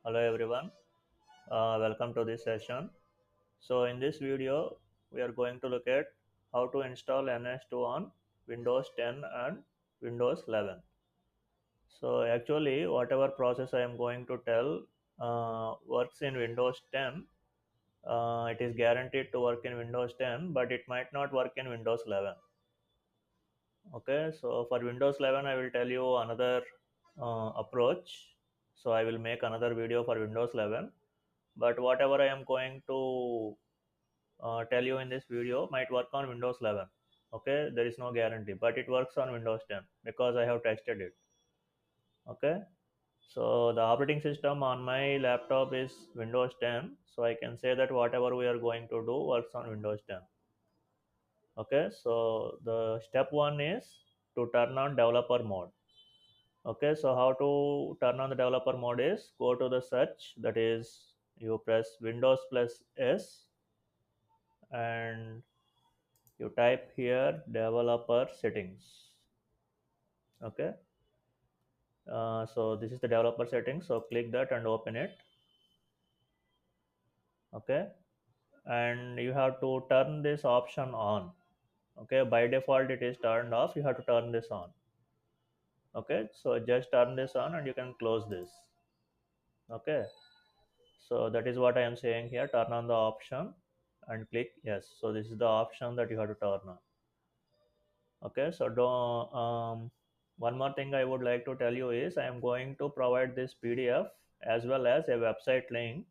Hello everyone, welcome to this session. So in this video, we are going to look at how to install NS2 on Windows 10 and Windows 11. So actually, whatever process I am going to tell works in Windows 10. It is guaranteed to work in Windows 10, but it might not work in Windows 11. Okay, so for Windows 11, I will tell you another approach. So I will make another video for Windows 11, but whatever I am going to tell you in this video might work on Windows 11. Okay, there is no guarantee, but it works on Windows 10 because I have tested it. Okay, so the operating system on my laptop is Windows 10, so I can say that whatever we are going to do works on Windows 10. Okay, so the step one is to turn on developer mode. Okay, so how to turn on the developer mode is go to the search, that is you press Windows plus S and you type here developer settings. Okay, so this is the developer settings, so click that and open it. Okay, and you have to turn this option on. Okay, by default it is turned off, you have to turn this on. Okay, so just turn this on and you can close this. Okay, so that is what I am saying here, turn on the option and click yes. So this is the option that you have to turn on. Okay, so don't one more thing I would like to tell you is I am going to provide this PDF as well as a website link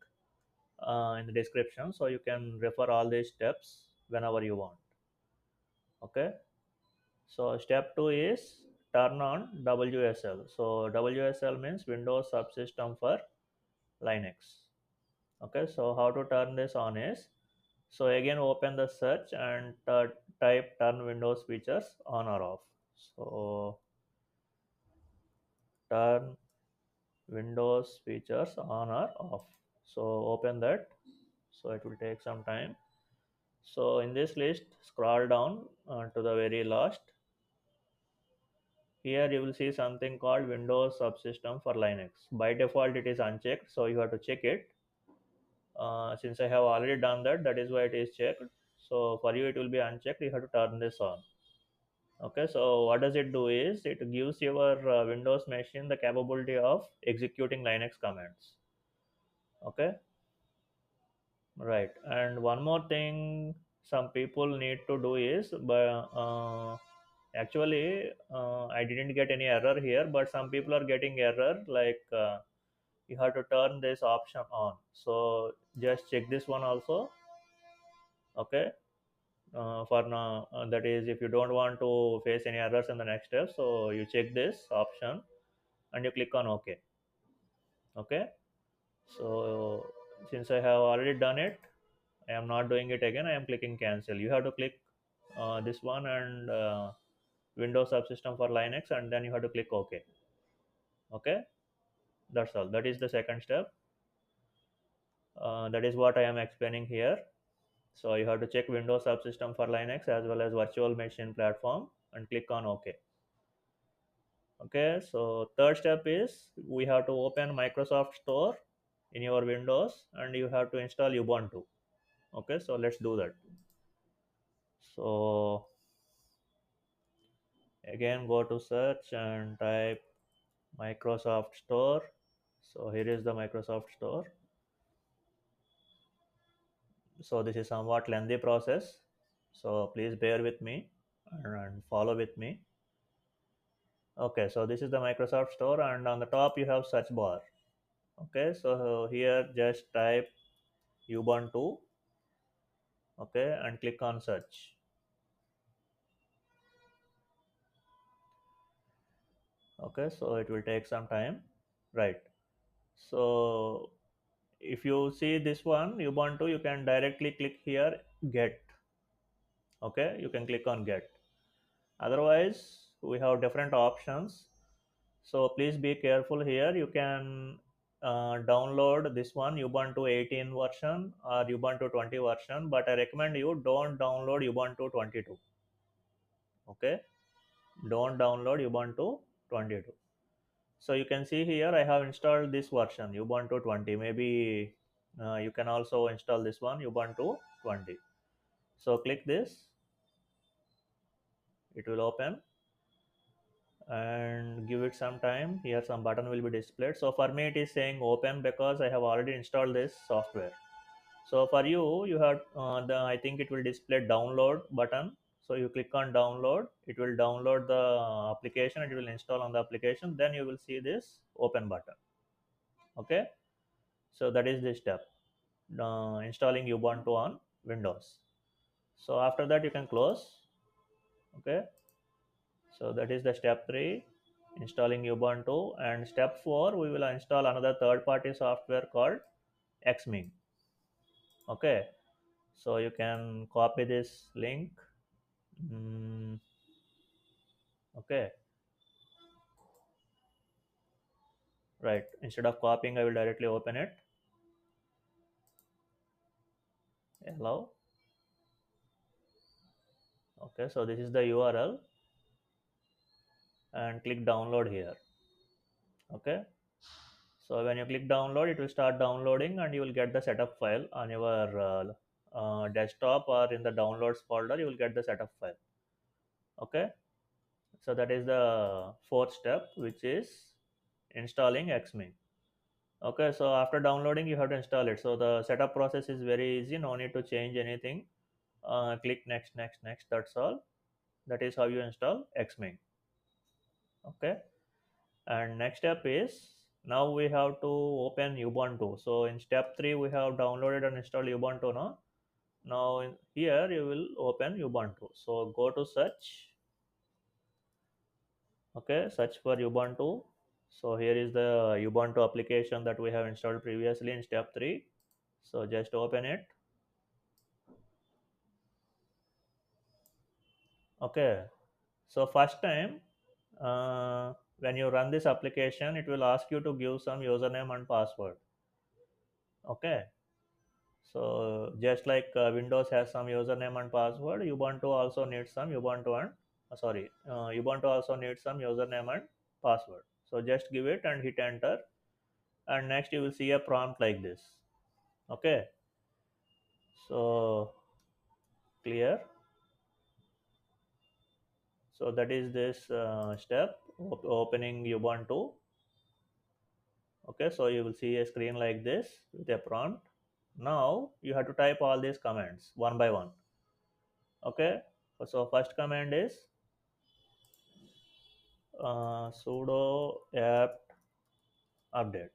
in the description, so you can refer all these steps whenever you want. Okay, so step 2 is turn on WSL. So WSL means Windows Subsystem for Linux. Okay, so how to turn this on is, so again open the search and type turn Windows features on or off. So turn Windows features on or off. So open that. So it will take some time. So in this list, scroll down to the very last. Here you will see something called Windows Subsystem for Linux. By default, it is unchecked, so you have to check it. Since I have already done that, that is why it is checked. So for you, it will be unchecked. You have to turn this on. Okay, so what does it do is it gives your Windows machine the capability of executing Linux commands. Okay, right. And one more thing some people need to do is, but actually I didn't get any error here, but some people are getting error like you have to turn this option on. So just check this one also. Okay, for now that is if you don't want to face any errors in the next step, so you check this option and you click on OK. Okay, so since I have already done it, I am not doing it again. I am clicking cancel. You have to click this one and Windows Subsystem for Linux, and then you have to click OK. Okay, that's all. That is the second step. That is what I am explaining here. So you have to check Windows Subsystem for Linux as well as virtual machine platform and click on OK. Okay, so third step is we have to open Microsoft Store in your Windows and you have to install Ubuntu. Okay, so let's do that. So again go to search and type Microsoft Store. So here is the Microsoft Store. So this is somewhat lengthy process, so please bear with me and follow with me. Okay, so this is the Microsoft Store and on the top you have search bar. Okay, so here just type Ubuntu. Okay, and click on search. Okay, so it will take some time, right? So if you see this one Ubuntu, you can directly click here get. Okay, you can click on get. Otherwise we have different options, so please be careful here. You can download this one Ubuntu 18 version or Ubuntu 20 version, but I recommend you don't download Ubuntu 22. Okay, don't download Ubuntu 22. So you can see here I have installed this version Ubuntu 20. Maybe you can also install this one Ubuntu 20. So click this, it will open, and give it some time. Here some button will be displayed. So for me it is saying open because I have already installed this software. So for you, you have I think it will display download button. So you click on download, it will download the application, it will install on the application, then you will see this open button. Okay, so that is the step, installing Ubuntu on Windows. So after that you can close. Okay, so that is the step 3, installing Ubuntu. And step 4, we will install another third party software called Xming. Okay, so you can copy this link. Mm, okay, right, instead of copying I will directly open it. Allow. Okay, so this is the URL, and click download here. Okay, so when you click download, it will start downloading, and you will get the setup file on your desktop, or in the downloads folder you will get the setup file. Okay, so that is the fourth step, which is installing Xming. Okay, so after downloading you have to install it. So the setup process is very easy, no need to change anything. Click next, next, next, that's all. That is how you install Xming. Okay, and next step is, now we have to open Ubuntu. So in step 3 we have downloaded and installed Ubuntu. Now here you will open Ubuntu. So go to search. Okay, search for Ubuntu. So here is the Ubuntu application that we have installed previously in step 3. So just open it. Okay, so first time, when you run this application, it will ask you to give some username and password. Okay, so just like Windows has some username and password, Ubuntu also needs some Ubuntu also needs some username and password. So just give it and hit enter, and next you will see a prompt like this. Okay, so clear. So that is this step, opening Ubuntu. Okay, so you will see a screen like this with a prompt. Now you have to type all these commands one by one. Okay, so first command is sudo apt update.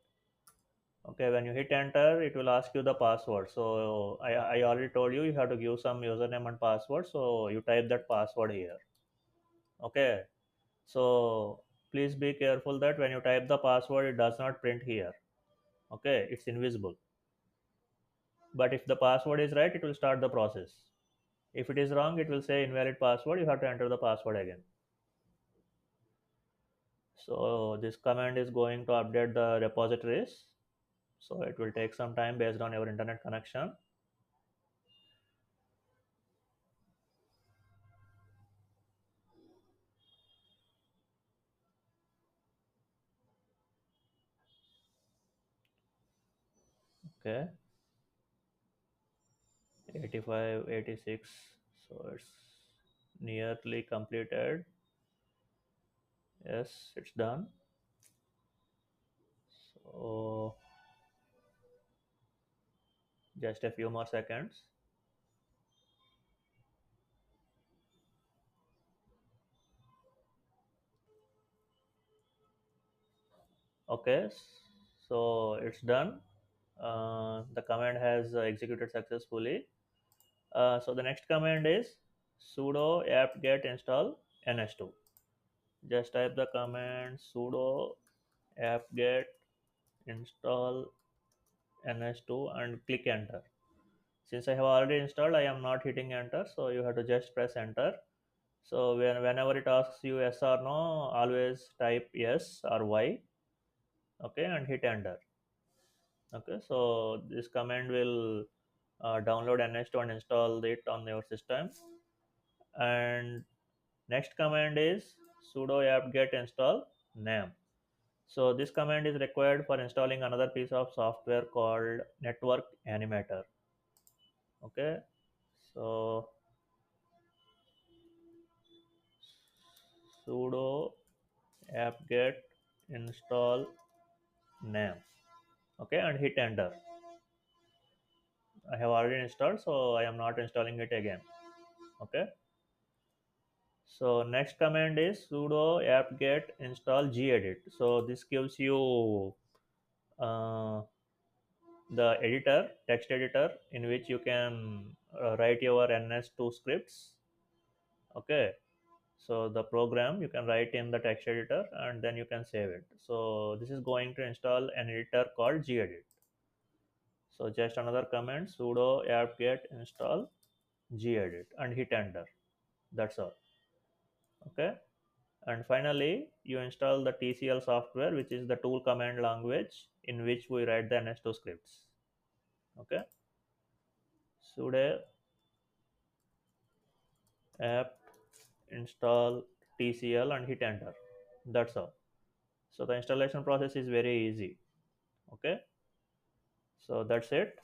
Okay, when you hit enter, it will ask you the password. So I already told you have to give some username and password, so you type that password here. Okay, so please be careful that when you type the password, it does not print here. Okay, it's invisible. But if the password is right, it will start the process. If it is wrong, it will say invalid password, you have to enter the password again. So this command is going to update the repositories. So it will take some time based on your internet connection. Okay, 85, 86. So it's nearly completed. Yes, it's done. So just a few more seconds. Okay, so it's done. The command has executed successfully. So the next command is sudo apt-get install ns2. Just type the command sudo apt-get install ns2 and click enter. Since I have already installed, I am not hitting enter, so you have to just press enter. So whenever it asks you yes or no, always type yes or y. Okay, and hit enter. Okay, so this command will download ns2 and install it on your system. And next command is sudo apt-get install name. So this command is required for installing another piece of software called network animator. Okay, so sudo apt-get install name. Okay, and hit enter. I have already installed, so I am not installing it again. Okay, so next command is sudo apt-get install gedit. So this gives you uh, the editor, text editor, in which you can write your NS2 scripts. Okay, so the program you can write in the text editor and then you can save it. So this is going to install an editor called gedit. So just another command, sudo apt-get install gedit and hit enter. That's all. Okay, and finally you install the TCL software, which is the tool command language in which we write the NS2 scripts. Okay, sudo apt install TCL and hit enter. That's all. So the installation process is very easy. Okay, so that's it.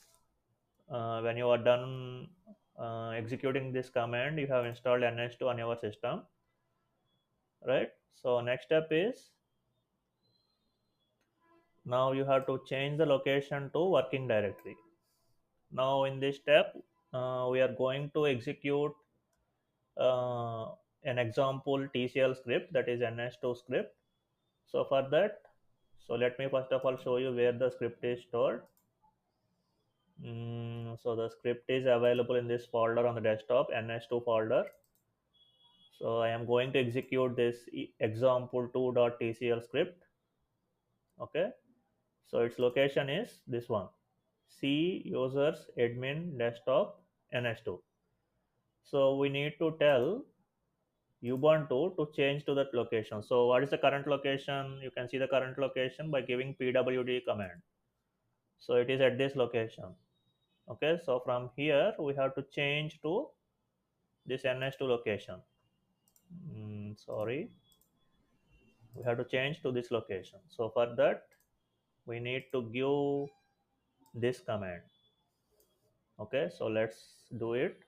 When you are done executing this command, you have installed NS2 on your system, right? So next step is, now you have to change the location to working directory. Now in this step, we are going to execute uh, an example TCL script, that is NS2 script. So for that, so let me first of all show you where the script is stored. So the script is available in this folder on the desktop, NS2 folder. So I am going to execute this example2.tcl script. Okay, so its location is this one, C users admin desktop NS2. So we need to tell Ubuntu to change to that location. So what is the current location? You can see the current location by giving pwd command. So it is at this location. Okay, so from here we have to change to this NS2 location. Sorry, we have to change to this location. So for that we need to give this command. Okay, so let's do it.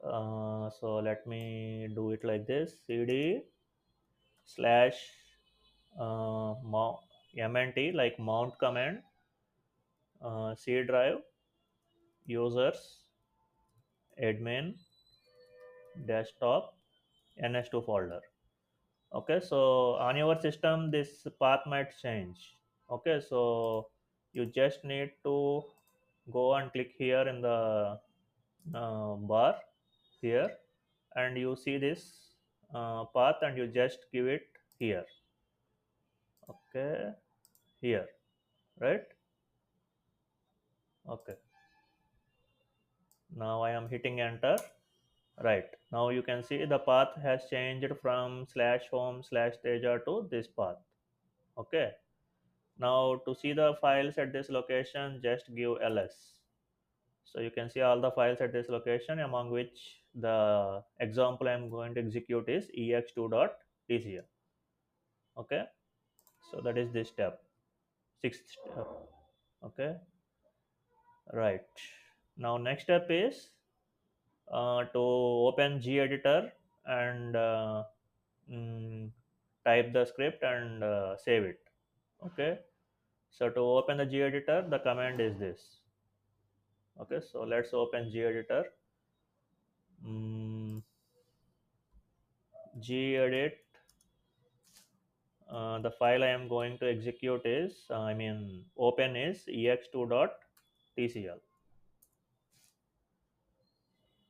So let me do it like this, cd slash mnt, like mount command, c drive users admin desktop ns2 folder. Okay, so on your system this path might change. Okay, so you just need to go and click here in the bar here, and you see this path and you just give it here. Okay, here, right? Okay, now I am hitting enter. Right, now you can see the path has changed from slash home slash teja to this path. Okay, now to see the files at this location, just give ls. So you can see all the files at this location, among which the example I am going to execute is ex2.tcl. Okay, so that is this step, sixth step. Okay, right. Now next step is to open gedit and mm, type the script and save it. Okay, so to open the gedit, the command is this. Okay, so let's open gedit. mm, Gedit, the file I am going to execute is open is ex2.tcl.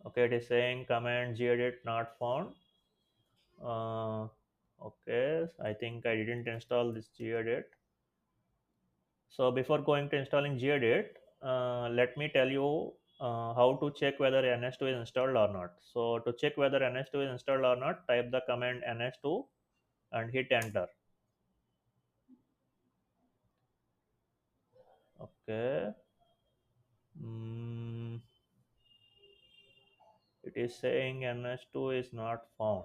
Okay, it is saying command gedit not found. Okay, I think I didn't install this gedit. So before going to installing gedit, let me tell you how to check whether ns2 is installed or not. So to check whether ns2 is installed or not, type the command ns2 and hit enter. Okay, mm, it is saying ns2 is not found.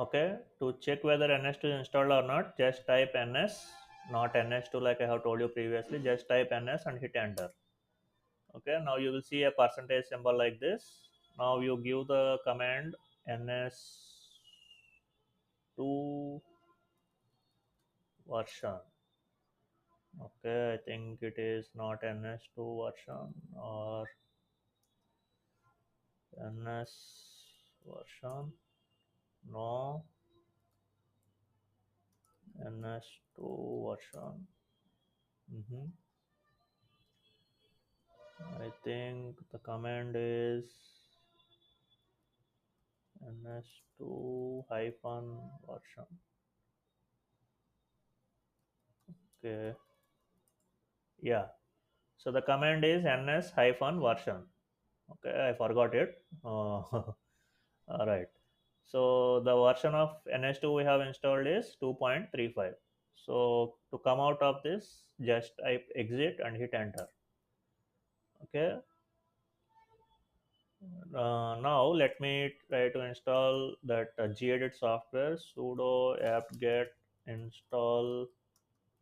Okay, to check whether ns2 is installed or not, just type ns, not ns2 like I have told you previously. Just type ns and hit enter. Okay, now you will see a percentage symbol like this. Now you give the command ns2 version. Okay, I think it is not ns2 version or ns version. No, ns2 version. hmm I think the command is ns2 hyphen version. Okay, yeah. So the command is ns hyphen version. Okay, I forgot it. All right. So the version of ns2 we have installed is 2.35. So to come out of this, just type exit and hit enter. Okay. Now let me try to install that gedit software, sudo apt-get install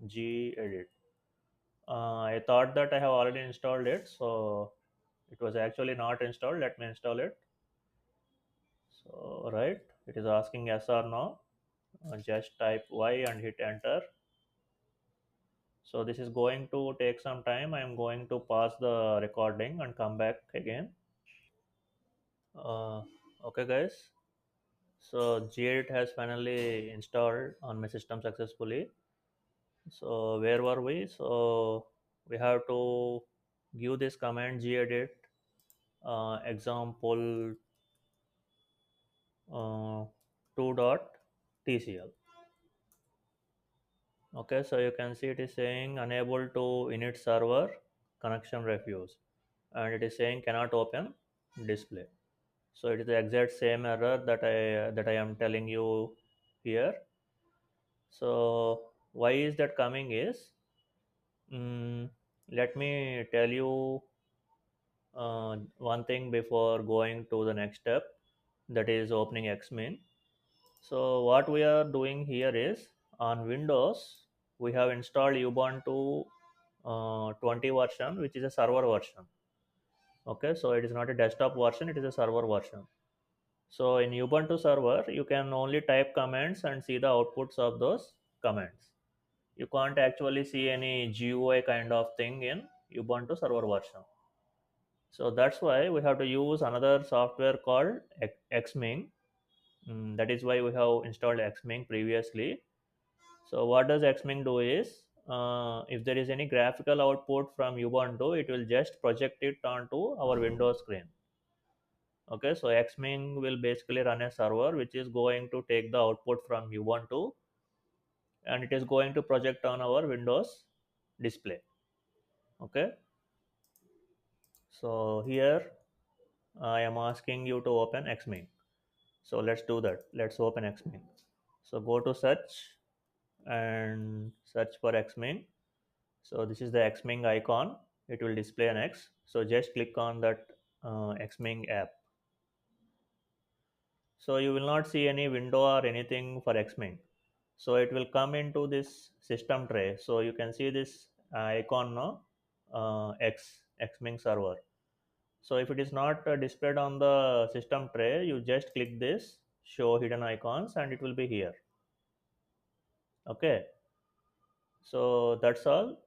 gedit. I thought that I have already installed it, so it was actually not installed. Let me install it. So right, it is asking yes or no. Just type y and hit enter. So this is going to take some time. I am going to pause the recording and come back again. uh, okay guys, so gedit has finally installed on my system successfully. So where were we? So we have to give this command gedit example 2.tcl. Okay, so you can see it is saying unable to init server connection refuse, and it is saying cannot open display. So it is the exact same error that I am telling you here. So why is that coming is, let me tell you one thing before going to the next step, that is opening Xming. So what we are doing here is, on Windows we have installed Ubuntu 20 version, which is a server version. Okay, so it is not a desktop version, it is a server version. So in Ubuntu server, you can only type commands and see the outputs of those commands. You can't actually see any GUI kind of thing in Ubuntu server version. So that's why we have to use another software called Xming. That is why we have installed Xming previously. So what does Xming do is, if there is any graphical output from Ubuntu, it will just project it onto our Windows screen. Okay, so Xming will basically run a server which is going to take the output from Ubuntu, and it is going to project on our Windows display. Okay, so here I am asking you to open Xming. So let's do that. Let's open Xming. So go to search and search for Xming. So this is the Xming icon. It will display an X. So just click on that Xming app. So you will not see any window or anything for Xming. So it will come into this system tray. So you can see this icon now, Xming server. So if it is not displayed on the system tray, you just click this show hidden icons and it will be here. Okay, so that's all.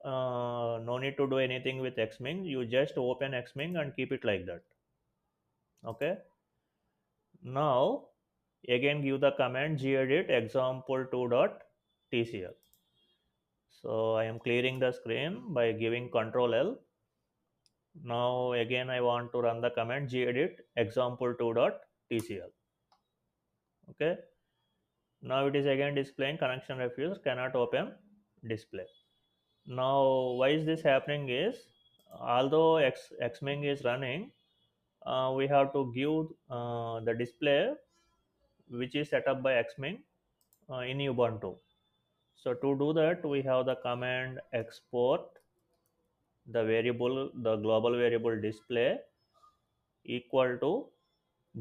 No need to do anything with Xming. You just open Xming and keep it like that. Okay, now again give the command gedit example2.tcl. So I am clearing the screen by giving Ctrl L. Now again I want to run the command gedit example2.tcl. Okay, now it is again displaying connection refused, cannot open display. Now why is this happening is, although Xming is running, we have to give the display which is set up by Xming in Ubuntu. So to do that, we have the command export the global variable display equal to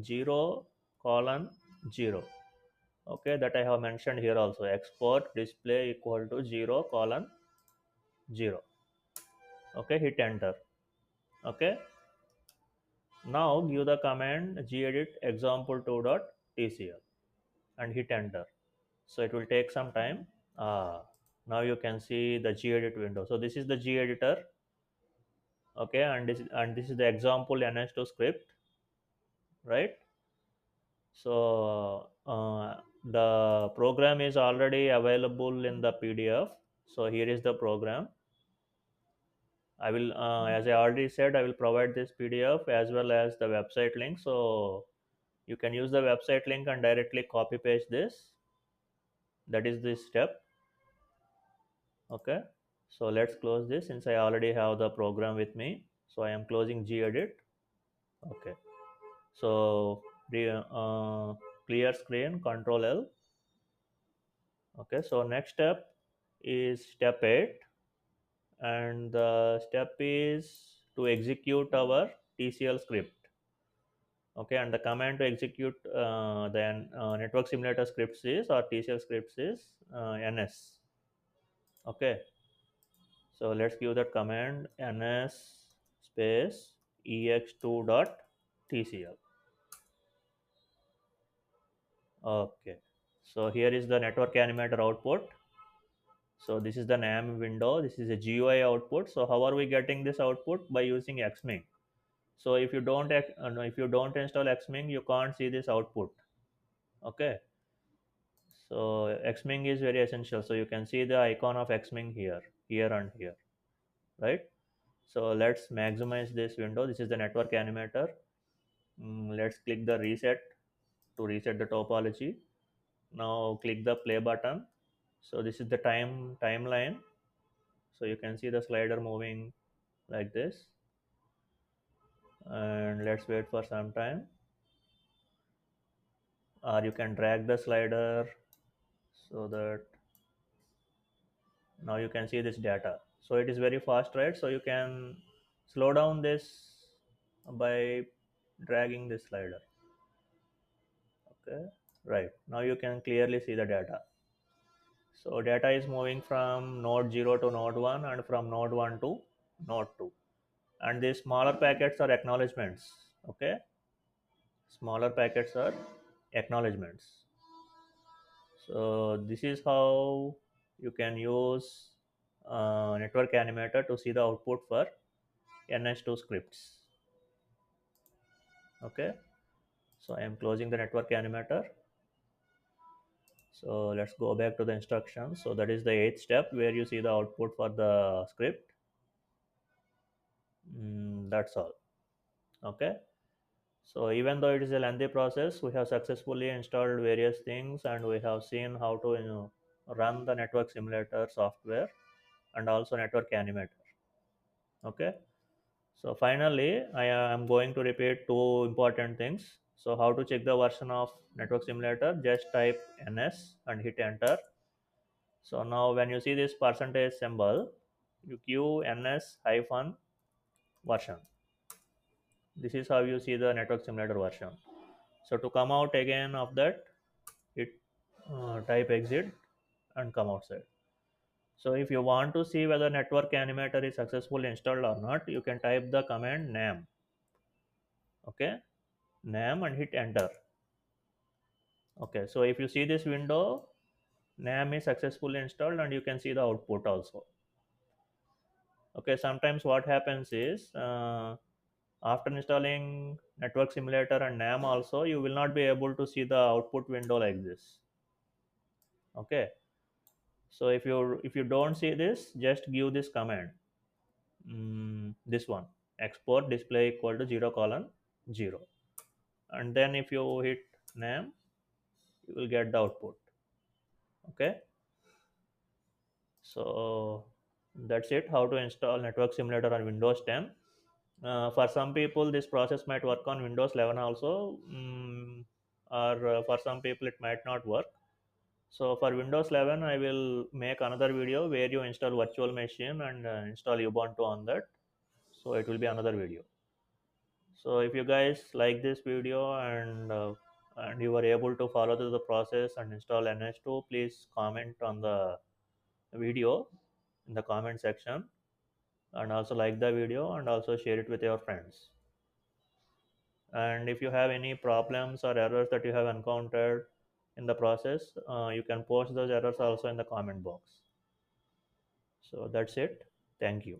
0:0. Okay, that I have mentioned here also. Export display equal to 0 colon 0. Okay, hit enter. Okay, now give the command gedit example2.tcl and hit enter. So it will take some time. Now you can see the gedit window. So this is the gediter. Okay, and this is the example NS2 script, right? So the program is already available in the PDF. So here is the program. I will, as I already said, I will provide this PDF as well as the website link. So you can use the website link and directly copy paste this. That is this step. Okay. So let's close this since I already have the program with me. So I am closing gedit. Okay. So clear screen, Control L. Okay. So next step is step 8, and the step is to execute our TCL script. Okay, and the command to execute network simulator scripts is, or TCL scripts is, NS. Okay, so let's give that command NS space ex2.tcl. Okay, so here is the network animator output. So this is the NAM window. This is a GUI output. So how are we getting this output? By using Xming. So if you don't install Xming, you can't see this output. Okay, so Xming is very essential. So you can see the icon of Xming here and here, right? So let's maximize this window. This is the network animator. Let's click the reset to reset the topology. Now click the play button. So this is the timeline. So you can see the slider moving like this, and let's wait for some time. Or you can drag the slider so that now you can see this data. So it is very fast, right? So you can slow down this by dragging this slider. Okay, right, now you can clearly see the data. So data is moving from node 0 to node 1 and from node 1 to node 2, and these smaller packets are acknowledgements. Okay, smaller packets are acknowledgements. So this is how you can use network animator to see the output for NS2 scripts. Okay, so I am closing the network animator. So let's go back to the instructions. So that is the 8th step where you see the output for the script. That's all. Okay, so even though it is a lengthy process, we have successfully installed various things, and we have seen how to run the network simulator software and also network animator. Okay, so finally, I am going to repeat two important things. So how to check the version of network simulator? Just type NS and hit enter. So now when you see this percentage symbol, you queue NS hyphen version. This is how you see the network simulator version. So to come out again of that, hit type exit and come outside. So if you want to see whether network animator is successfully installed or not, you can type the command nam. Okay, nam and hit enter. Okay, so if you see this window, NAM is successfully installed and you can see the output also. Okay, sometimes what happens is after installing network simulator and NAM also, you will not be able to see the output window like this. Okay, so if you don't see this, just give this command, this one, export display equal to 0 colon 0, and then if you hit NAM, you will get the output. Okay, so that's it, how to install network simulator on Windows 10. For some people this process might work on Windows 11 also, or for some people it might not work. So for Windows 11 I will make another video where you install virtual machine and install Ubuntu on that. So it will be another video. So if you guys like this video and and you were able to follow through the process and install NS2, please comment on the video in the comment section, and also like the video and also share it with your friends. And if you have any problems or errors that you have encountered in the process, you can post those errors also in the comment box. So that's it. Thank you.